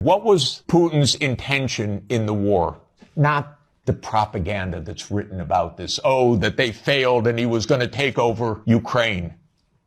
What was Putin's intention in the war? Not the propaganda that's written about this. Oh, that they failed and he was going to take over Ukraine.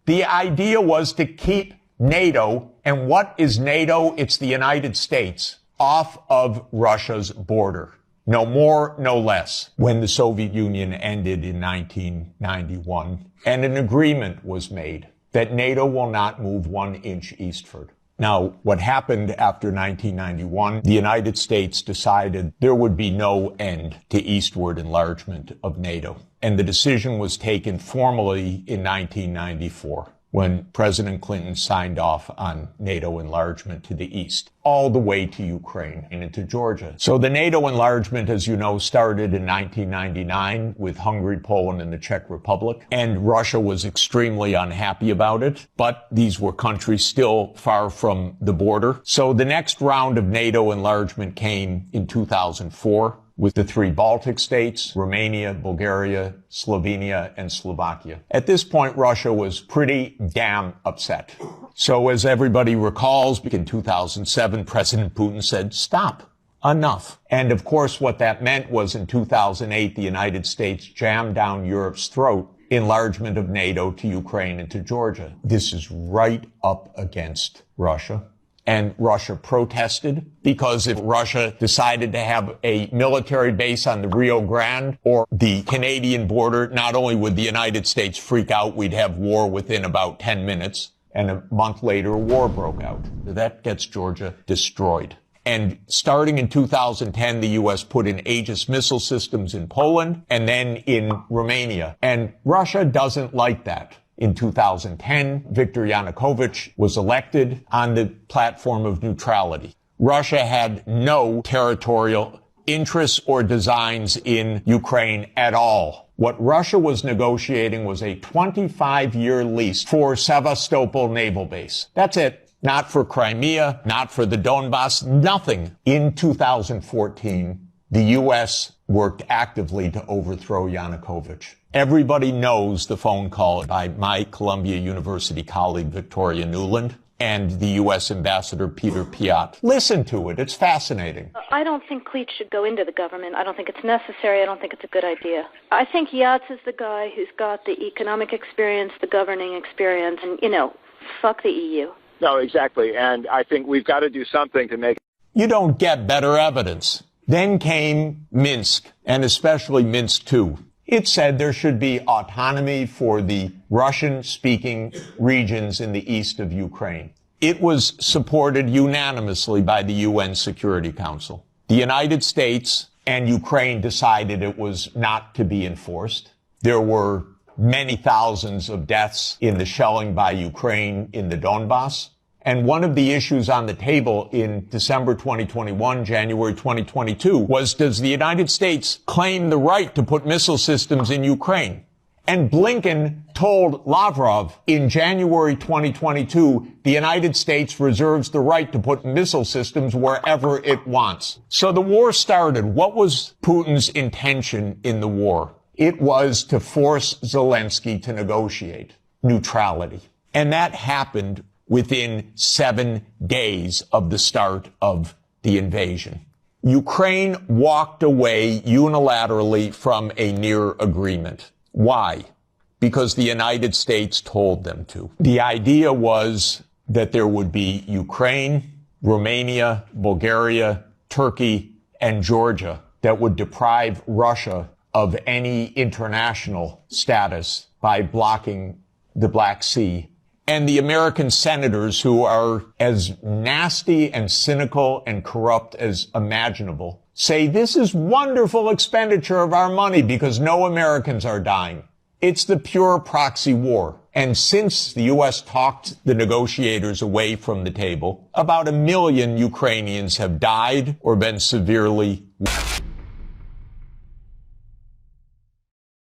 The idea was to keep NATO, and what is NATO? It's the United States, off of Russia's border. No more, no less. When the Soviet Union ended in 1991, and an agreement was made that NATO will not move 1 inch eastward. Now, what happened after 1991, the United States decided there would be no end to eastward enlargement of NATO. And the decision was taken formally in 1994, when President Clinton signed off on NATO enlargement to the east, all the way to Ukraine and into Georgia. So the NATO enlargement, as you know, started in 1999 with Hungary, Poland, and the Czech Republic. And Russia was extremely unhappy about it, but these were countries still far from the border. So the next round of NATO enlargement came in 2004. With the 3 Baltic states, Romania, Bulgaria, Slovenia, and Slovakia. At this point, Russia was pretty damn upset. So as everybody recalls, in 2007, President Putin said, stop, enough. And of course, what that meant was in 2008, the United States jammed down Europe's throat enlargement of NATO to Ukraine and to Georgia. This is right up against Russia. And Russia protested, because if Russia decided to have a military base on the Rio Grande or the Canadian border, not only would the United States freak out, we'd have war within about 10 minutes. And a month later, a war broke out. That gets Georgia destroyed. And starting in 2010, the U.S. put in Aegis missile systems in Poland and then in Romania. And Russia doesn't like that. In 2010, Viktor Yanukovych was elected on the platform of neutrality. Russia had no territorial interests or designs in Ukraine at all. What Russia was negotiating was a 25-year lease for Sevastopol Naval Base. That's it. Not for Crimea, not for the Donbass, nothing. In 2014, the U.S. worked actively to overthrow Yanukovych. Everybody knows the phone call by my Columbia University colleague, Victoria Nuland, and the U.S. Ambassador Peter Piot. Listen to it. It's fascinating. I don't think Cleach should go into the government. I don't think it's necessary. I don't think it's a good idea. I think Yats is the guy who's got the economic experience, the governing experience, and, fuck the EU. No, exactly. And I think we've got to do something to make... You don't get better evidence. Then came Minsk, and especially Minsk II. It said there should be autonomy for the Russian-speaking regions in the east of Ukraine. It was supported unanimously by the UN Security Council. The United States and Ukraine decided it was not to be enforced. There were many thousands of deaths in the shelling by Ukraine in the Donbass. And one of the issues on the table in December 2021, January 2022, was, does the United States claim the right to put missile systems in Ukraine? And Blinken told Lavrov in January 2022, the United States reserves the right to put missile systems wherever it wants. So the war started. What was Putin's intention in the war? It was to force Zelensky to negotiate neutrality. And that happened within 7 days of the start of the invasion. Ukraine walked away unilaterally from a near agreement. Why? Because the United States told them to. The idea was that there would be Ukraine, Romania, Bulgaria, Turkey, and Georgia that would deprive Russia of any international status by blocking the Black Sea. And the American senators, who are as nasty and cynical and corrupt as imaginable, say this is wonderful expenditure of our money because no Americans are dying. It's the pure proxy war. And since the U.S. talked the negotiators away from the table, about 1 million Ukrainians have died or been severely wounded.